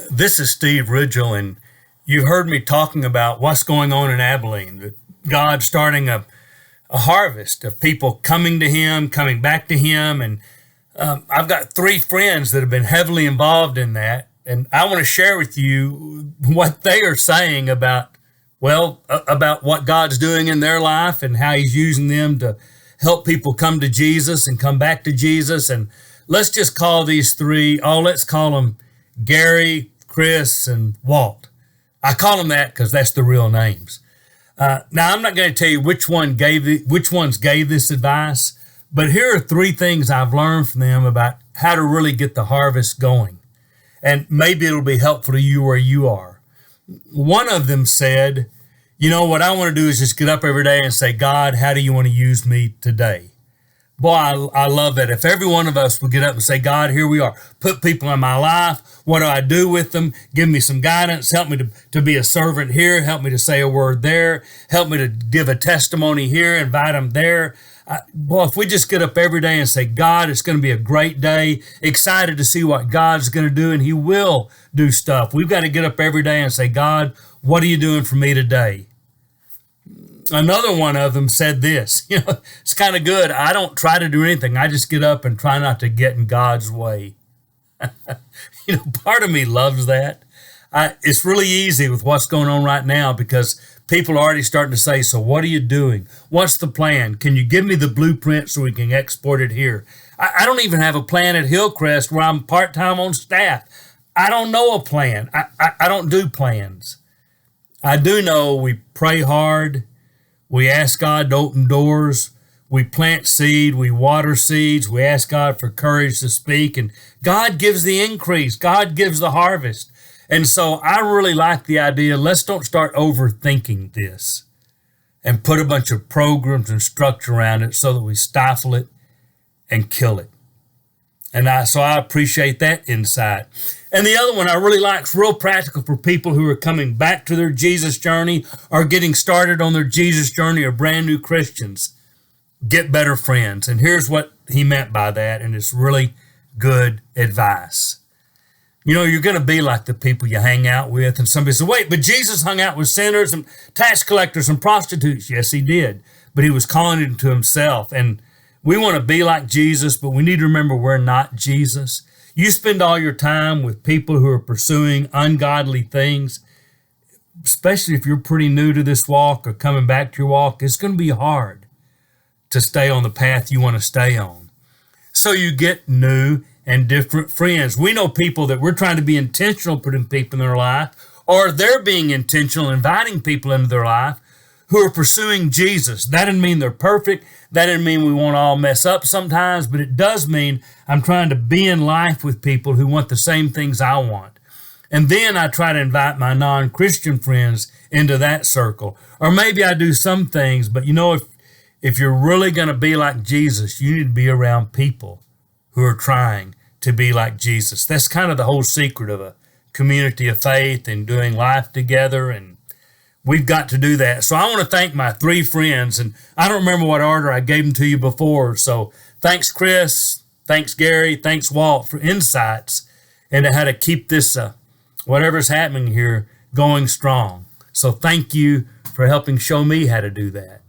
This is Steve Ridgel, and you've heard me talking about what's going on in Abilene, that God's starting a harvest of people coming to Him, coming back to Him. And I've got three friends that have been heavily involved in that. And I want to share with you what they are saying about, about what God's doing in their life and how He's using them to help people come to Jesus and come back to Jesus. And let's just call these three, let's call them Gary, Chris, and Walt. I call them that because that's the real names. Now, I'm not going to tell you which ones gave this advice, but here are three things I've learned from them about how to really get the harvest going. And maybe it'll be helpful to you where you are. One of them said, what I want to do is just get up every day and say, God, how do you want to use me today? Boy, I love that. If every one of us would get up and say, God, here we are. Put people in my life. What do I do with them? Give me some guidance. Help me to be a servant here. Help me to say a word there. Help me to give a testimony here. Invite them there. If we just get up every day and say, God, it's going to be a great day. Excited to see what God's going to do, and He will do stuff. We've got to get up every day and say, God, what are you doing for me today? Another one of them said this, it's kind of good. I don't try to do anything. I just get up and try not to get in God's way. Part of me loves that. It's really easy with what's going on right now because people are already starting to say, so what are you doing? What's the plan? Can you give me the blueprint so we can export it here? I don't even have a plan at Hillcrest where I'm part-time on staff. I don't know a plan. I don't do plans. I do know we pray hard. We ask God to open doors. We plant seed. We water seeds. We ask God for courage to speak. And God gives the increase. God gives the harvest. And so I really like the idea, let's don't start overthinking this and put a bunch of programs and structure around it so that we stifle it and kill it. And so I appreciate that insight. And the other one I really like is real practical for people who are coming back to their Jesus journey or getting started on their Jesus journey or brand new Christians. Get better friends. And here's what he meant by that, and it's really good advice. You're going to be like the people you hang out with. And somebody said, wait, but Jesus hung out with sinners and tax collectors and prostitutes. Yes, He did. But He was calling them to Himself. And we want to be like Jesus, but we need to remember we're not Jesus. You spend all your time with people who are pursuing ungodly things, especially if you're pretty new to this walk or coming back to your walk, it's going to be hard to stay on the path you want to stay on. So you get new and different friends. We know people that we're trying to be intentional putting people in their life, or they're being intentional inviting people into their life who are pursuing Jesus. That doesn't mean they're perfect. That doesn't mean we won't all mess up sometimes, but it does mean I'm trying to be in life with people who want the same things I want. And then I try to invite my non-Christian friends into that circle. Or maybe I do some things, but if you're really going to be like Jesus, you need to be around people who are trying to be like Jesus. That's kind of the whole secret of a community of faith and doing life together, and we've got to do that. So I want to thank my three friends, and I don't remember what order I gave them to you before. So thanks, Chris. Thanks, Gary. Thanks, Walt, for insights into how to keep this, whatever's happening here, going strong. So thank you for helping show me how to do that.